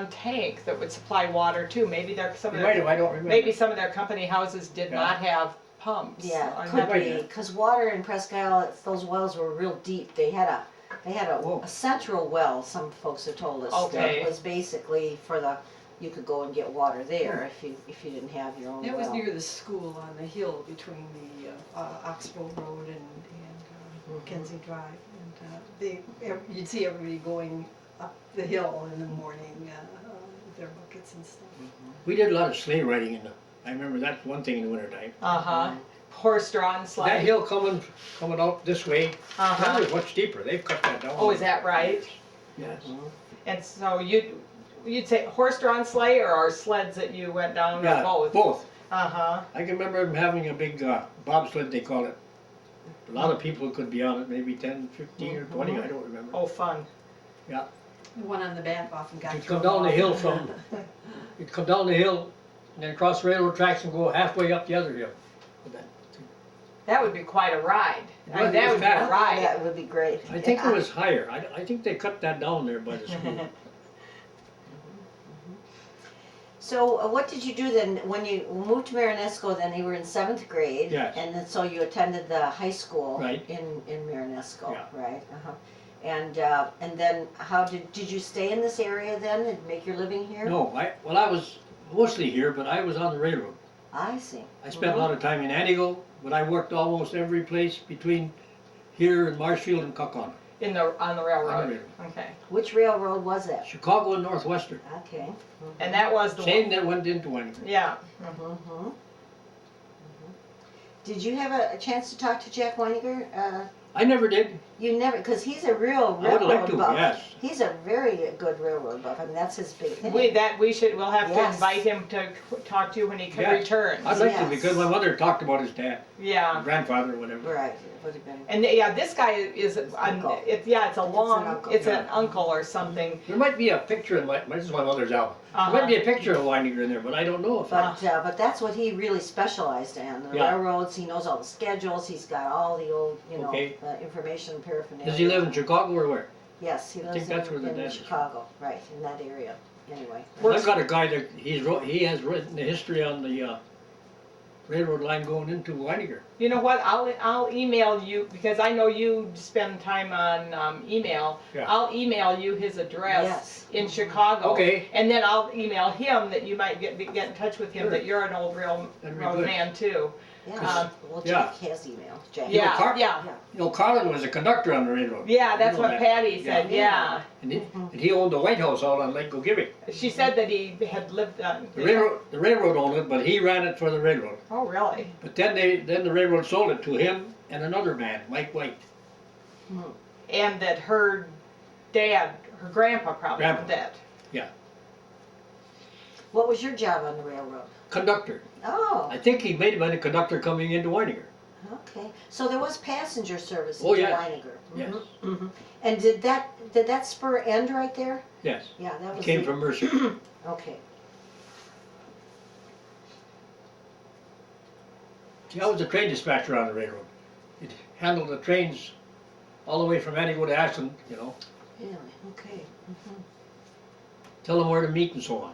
one tank that would supply water too. Maybe some of They might have, their, I don't remember. maybe some of their company houses did Yeah. not have pumps. Yeah, I'm could not- be, because water in Presque Isle, those wells were real deep. They had Whoa. a central well, some folks have told us. Okay. That was basically for you could go and get water there if you didn't have your own That well. was near the school on the hill between the Oxbow Road and Kenzie Drive. And you'd see everybody going up the hill in the morning with their buckets and stuff. We did a lot of sleigh riding I remember that's one thing in the wintertime. Uh-huh. Horse-drawn sleigh. That hill coming out this way, Uh-huh. that was much steeper. They've cut that down. Oh, is that right? Yes. And so you'd say horse-drawn sleigh or our sleds that you went down, or Yeah, both? both. Uh-huh. I can remember them having a big bobsled, they call it. A lot of people could be on it, maybe 10, 15, or 20, I don't remember. Oh, fun. Yeah. The one on the back often got You'd thrown come down the off. hill you'd come down the hill, and then cross the railroad tracks and go halfway up the other hill. That would be quite a ride. Well, it That was would be a fast. ride. That would be great. I think it was higher. I think they cut that down there by the school. So what did you do then when you moved to Marinesco? Then you were in 7th grade, Yes. and then so you attended the high school Right. in Marinesco, Yeah. right? And then how did you stay in this area then and make your living here? No, I was mostly here, but I was on the railroad. I see. I spent a lot of time in Antigo, but I worked almost every place between here and Marshfield and Cockon. On the railroad. On the railroad. Okay. Which railroad was that? Chicago and Northwestern. Okay. And that was the Same one. that went into Winegar. Yeah. Mm-hmm. Did you have a chance to talk to Jack Winegar? I never did. You never, because he's a real I would railroad like to, buff. yes. He's a very good railroad buff. I mean, that's his big thing. We'll have to Yes. invite him to talk to you when he Yeah. returns. I'd like to Yes. because my mother talked about his dad, Yeah. grandfather or whatever. Right. It would have been. And this guy is uncle. it's uncle. it's an Yeah. uncle or something. There might be a picture in this is my mother's album. Uh-huh. There might be a picture of Winegar in there, but I don't know if But that's what he really specialized in. The Yeah. railroads. He knows all the schedules. He's got all the old, Okay. information paraphernalia. Does he live in Chicago or where? Yes, he I think lives that's where the in dad is. Chicago, right, in that area. Anyway. I've got a guy that he has written the history on the railroad line going into Winegar. You know what? I'll email you because I know you spend time on email. Yeah. I'll email you his address Yes. in Chicago. Okay. And then I'll email him that you might get in touch with him Sure. that you're an old railroad That'd be good. man too. Yeah. Well, yeah. Jack has email. Jack. Yeah, Car- yeah, You know, Carlin was a conductor on the railroad. yeah. That's You know what that. Patty said. Yeah. And he owned the White House out on Lake Gogibby. She said that he had lived on. The railroad owned it, but he ran it for the railroad. Oh, really? But then the railroad sold it to him and another man, Mike White. And that her grandpa probably Grandpa. owned that. What was your job on the railroad? Conductor. Oh, I think he may have been a conductor coming into Winegar. okay. So there was passenger service Oh, in yes. Winegar. Yes. Mhm. And did that spur end right there? Yes. Yeah, that He was. came from Mercer. Okay. See, I was a train dispatcher on the railroad. It handled the trains all the way from Antigo to Ashland, Really? Okay. tell them where to meet and so on.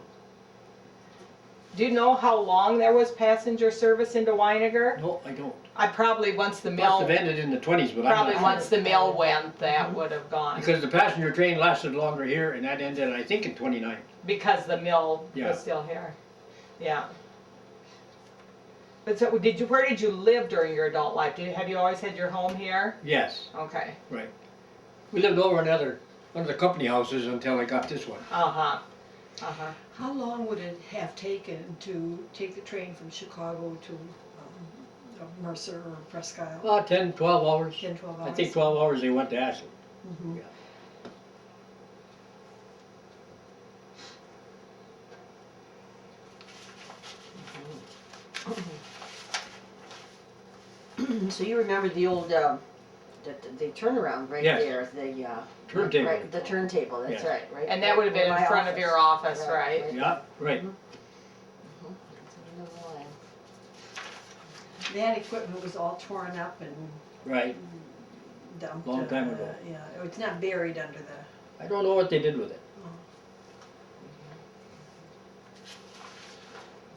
Do you know how long there was passenger service into Winegar? No, I don't. I probably once the Must mill have ended in the 20s, but probably I'm not once the mill went, that would have gone Because the passenger train lasted longer here, and that ended, I think, in 29. because the mill Yeah. was still here. Yeah. But so where did you live during your adult life? Have you always had your home here? Yes, Okay. right. We lived over in one of the company houses until I got this one. Uh-huh. Uh-huh. How long would it have taken to take the train from Chicago to Mercer or Presque Isle? About 10, 12 hours. 10, 12 hours? I think 12 hours they went to Ashland. Mhm. So you remember the old the turnaround right Yes. there, the Turntable. right, the turntable. That's Yeah. right. And that would have been Where in my front of your office, right? Yeah, right. That equipment was all torn up and Right. dumped. Long time ago. Yeah, it's not buried under the. I don't know what they did with it.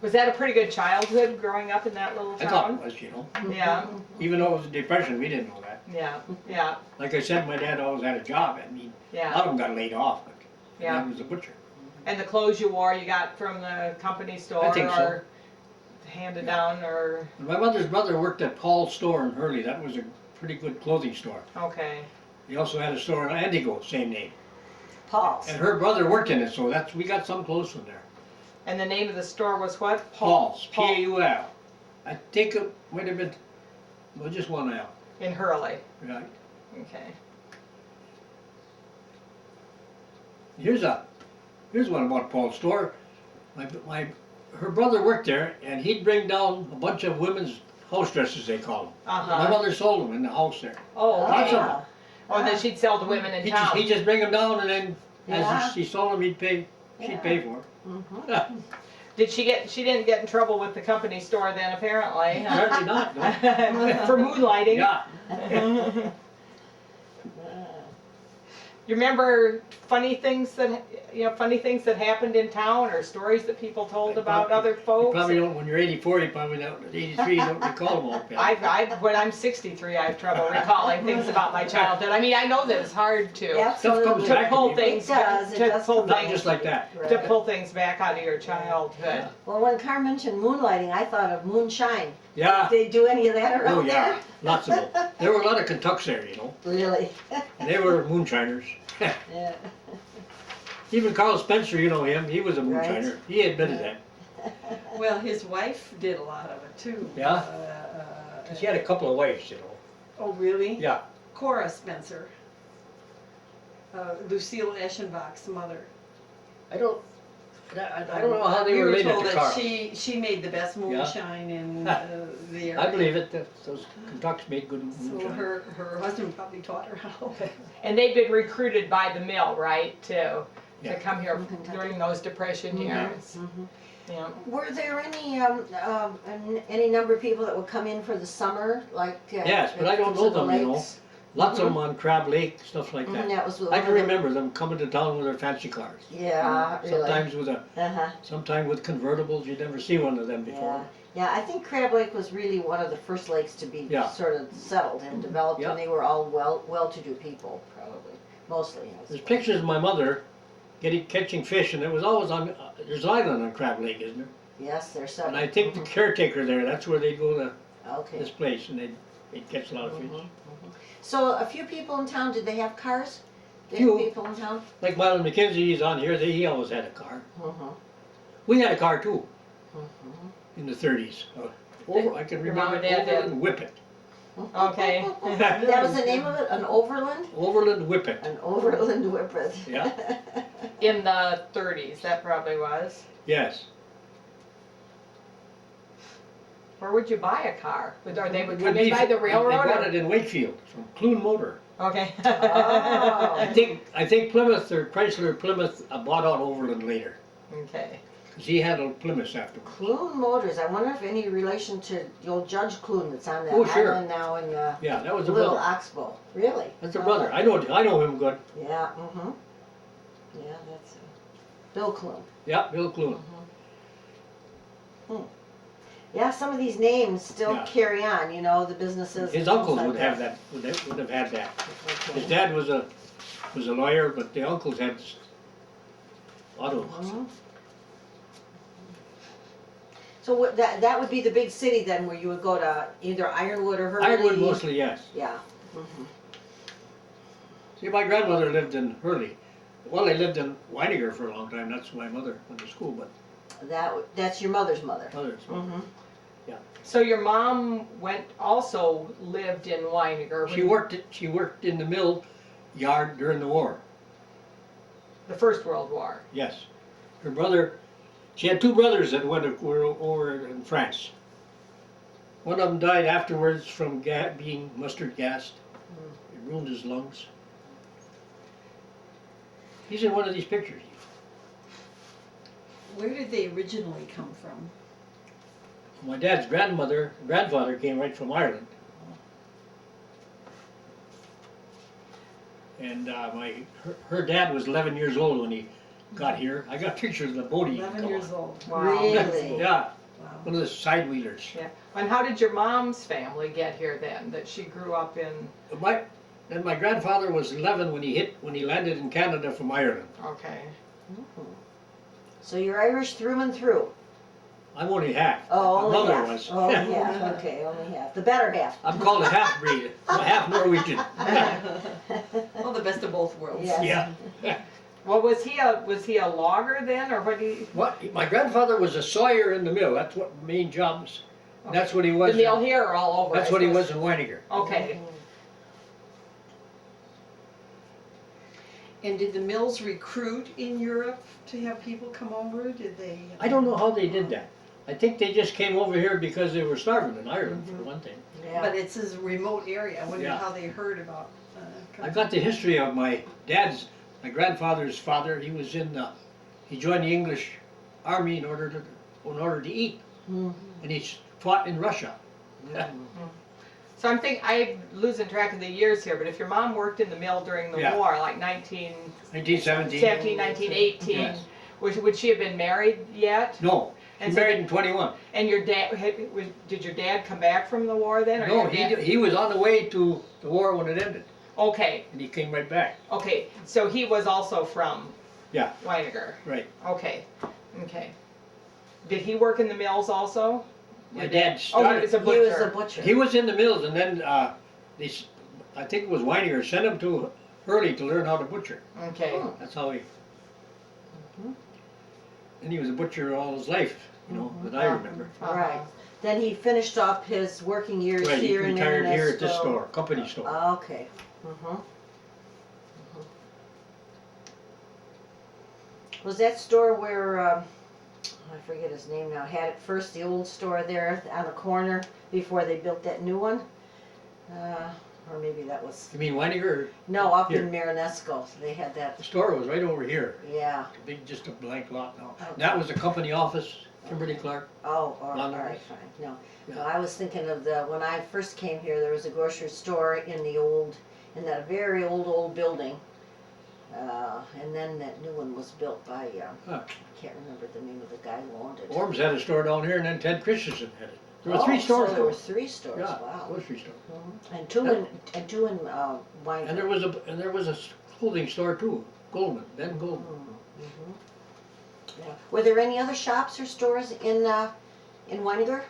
Was that a pretty good childhood growing up in that little I thought it town? was, you know. Yeah, Even though it was a depression, we didn't know that. yeah, yeah, Like I said, my dad always had a job. I mean, a yeah, lot of them got laid off, but my yeah. dad was a butcher. And the clothes you wore, you got from the company store I think so. or handed down or, And my mother's brother worked at Paul's store in Hurley. That was a pretty good clothing store. okay. He also had a store in Antigo, same name. Paul's. And her brother worked in it, so we got some clothes from there. And the name of the store was what? Paul's, Paul. P-A-U-L. I think it might have been, well, just one L, In Hurley, right? okay. Here's one about Paul's store. Her brother worked there, and he'd bring down a bunch of women's house dresses, they call them. My Uh-huh. mother sold them in the house there. Oh, Lots okay. of them. Oh, then she'd sell to women in town. He'd just bring them down, and then Yeah. as she sold them, she'd pay for it. She didn't get in trouble with the company store then apparently. huh? Apparently not, no. For moonlighting. Yeah. You remember funny things that happened in town or stories that people told about other You folks? probably don't, when you're 84, you probably don't, 83, you don't recall them all. Pam. When I'm 63, I have trouble recalling things about my childhood. I mean, I know that it's hard to Absolutely. Stuff comes pull back to you. things, It does, it to does pull come Not things, just like that. to pull things back out of your childhood. Well, when Carr mentioned moonlighting, I thought of moonshine. Yeah. Did they do any of that Oh, around yeah. there? Lots of them. There were a lot of Kentucks there, you know. Really? And they were moonshiners. Yeah. Even Carl Spencer, you know him, he was a Right. moonshiner. He admitted that. Well, his wife did a lot of it too. Yeah? She had a couple of wives, you know. Oh, really? Yeah. Cora Spencer. Lucille Eschenbach's mother. I don't know how they We were were related told to that Carl. she made the best moonshine in the area. I believe it. Those Kentucks made good So moonshine. her husband probably taught her how. And they've been recruited by the mill, right, to Yeah. come here From Kentucky. during those depression years. Mhm. Yeah. Were there any number of people that would come in for the summer, like? Yes, but I don't to know the them, you know. lakes? Lots of them on Crab Lake, stuff like that. That was I can remember them coming to town with their fancy cars. Yeah, really. Sometimes sometimes with convertibles. You'd never see one of them before. Yeah. Yeah, I think Crab Lake was really one of the first lakes to be Yeah. sort of settled and developed, Yeah. and they were all well-to-do people, probably, mostly. I There's suppose. pictures of my mother catching fish, and it was always on. There's an island on Crab Lake, isn't there? Yes, there's several. And I think the caretaker there. That's where they'd go to Okay. this place, and they'd catch a lot of fish. So a few people in town, did they have cars? Few. People in town? Like Mylon McKenzie, he's on here. He always had a car. Mm-hmm. We had a car too Mm-hmm. in the 30s. I can Your mom remember and dad did. Overland Whippet. Okay. That was the name of it, an overland? Overland Whippet. An overland whippet. Yeah. In the 30s, that probably was. Yes. Where would you buy a car? Or they would It come would in be- by the They railroad? bought or- it in Wakefield from Clune Motor. Okay. Oh. I think Plymouth or Chrysler Plymouth bought out Overland later. Okay. Because he had a Plymouth afterwards. Clune Motors, I wonder if any relation to the old Judge Clune that's on that Oh, sure. island now in Yeah, that was a Little brother. Oxbow. Really? That's a brother. I know him good. Yeah, mm-hmm. Yeah, that's Bill Clune. Yeah, Bill Clune. Yeah, some of these names still Yeah. carry on, you know, the businesses. His and uncles things would like have that. Would have had that. Okay. His dad was a lawyer, but the uncles had autos. Mhm. So that would be the big city then, where you would go to either Ironwood or Hurley? Ironwood mostly, yes. Yeah. Mhm. See, my grandmother lived in Hurley. Well, they lived in Winegar for a long time. That's why my mother went to school, but That's your mother's mother. others. Mm-hmm. So your mom also lived in Winegar. She worked in the mill yard during the war. The First World War. Yes. Her brother, she had two brothers that were over in France. One of them died afterwards from being mustard gassed. It ruined his lungs. He's in one of these pictures. Where did they originally come from? My dad's grandfather came right from Ireland. And her dad was 11 years old when he got here. I got pictures of the boat he 11 years old. Wow. Really? Yeah, Wow. one of the side wheelers. Yeah. And how did your mom's family get here then? That she grew up in? And my grandfather was 11 when he landed in Canada from Ireland. Okay. Mhm. So you're Irish through and through? I'm only half. Oh, My only mother half. was. Only half, okay, only half. The better half. I'm called a half breed. I'm half Norwegian. Well, the best of both worlds. Yes. Yeah. Well, was he a logger then, or what? My grandfather was a sawyer in the mill. That's what main jobs. That's what he was. The mill here or all over? That's I what he suppose? was in Winegar. Okay. And did the mills recruit in Europe to have people come over? Did they? I don't know how they did that. I think they just came over here because they were starving in Ireland, for one thing. Yeah. But it's a remote area. I wonder Yeah. how they heard about. I got the history of my grandfather's father. He was he joined the English army in order to eat, Mhm. and he fought in Russia. So I'm losing track of the years here, but if your mom worked in the mill during the Yeah. war, like 1917, 1917. 1918, Yes. would she have been married yet? No, he And so married in 21. And your dad, did your dad come back from the war then? Or No, your dad? he was on the way to the war when it ended, Okay, and he came right back. okay, so he was also from Yeah. Winegar. Right. Okay, okay. Did he work in the mills also? My Your dad Oh, he started. was a He butcher. was a butcher. He was in the mills, and then I think it was Winegar sent him to Hurley to learn how to butcher. Okay, Hmm. That's how he. Mhm. And he was a butcher all his life, that I remember. Right. Then he finished off his working years Right, he here in retired here at this Ernesto. store, company store. Okay. Mhm. Was that store where, I forget his name now, had it first, the old store there on the corner before they built that new one? Or maybe that was, You mean Winegar? Or no, up in Here. Marinesco, they had that, the store was right over here. yeah. Just a blank lot now. Okay. That was the company office, Kimberly Clark. Oh, all London. right, fine, no. Yeah. No, I was thinking of when I first came here, there was a grocery store in that very old building. And then that new one was built by, Huh. I can't remember the name of the guy who owned it. Orms had a store down here, and then Ted Christensen had it. There were Oh, three stores. So there were though. 3 stores, Yeah, wow. grocery store. Mhm. And two in Winegar. And there was a clothing store too, Goldman, Ben Goldman. Mhm. Yeah. Were there any other shops or stores in Winegar?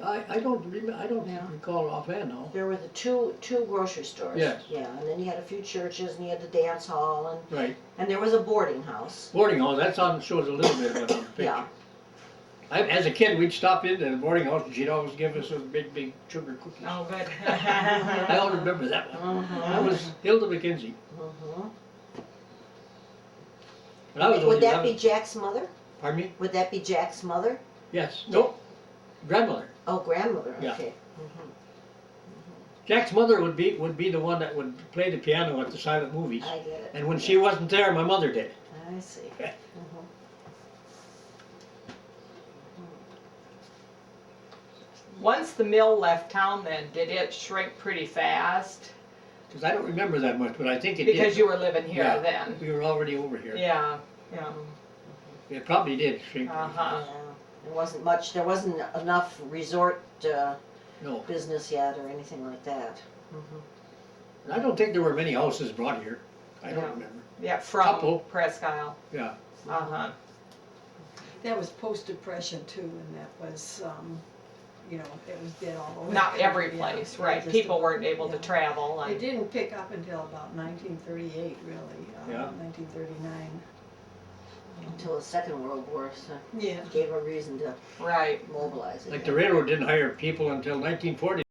I don't remember. I don't Yeah. recall offhand now. There were the two grocery stores. Yes. Yeah, and then you had a few churches, and you had the dance hall, Right. and there was a boarding house. Boarding house. That's on shows a little bit of it on the picture. Yeah. As a kid, we'd stop into the boarding house, and she'd always give us those big sugar cookies. oh, good. I always remember that one. That was Hilda McKenzie. Mhm. But I was Would only that be 11. Jack's mother? Pardon me? Would that be Jack's mother? Yes. Nope. Grandmother. Oh, grandmother, Yeah. okay. Jack's mother would be the one that would play the piano at the silent movies. I get it. And when she wasn't there, my mother did. I see. Yeah. Mhm. Once the mill left town then, did it shrink pretty fast? Because I don't remember that much, but I think it did. Because you were living here Yeah. then? We were already over here. Yeah, yeah. It probably did shrink. Uh-huh. Yeah. There wasn't enough resort No. business yet or anything like that. I don't think there were many houses brought here. I don't Yeah. remember. Yeah, from Couple. Presque Isle. Yeah. Uh-huh. That was post-depression too, and that was, it was dead all over. Not every Yeah, place, yeah, right. just People about, weren't able to yeah. travel. It And, didn't pick up until about 1938, really, Yeah. 1939. Until the Second World War Yeah. gave a reason to right. mobilize Like again. the railroad didn't hire people until 1940.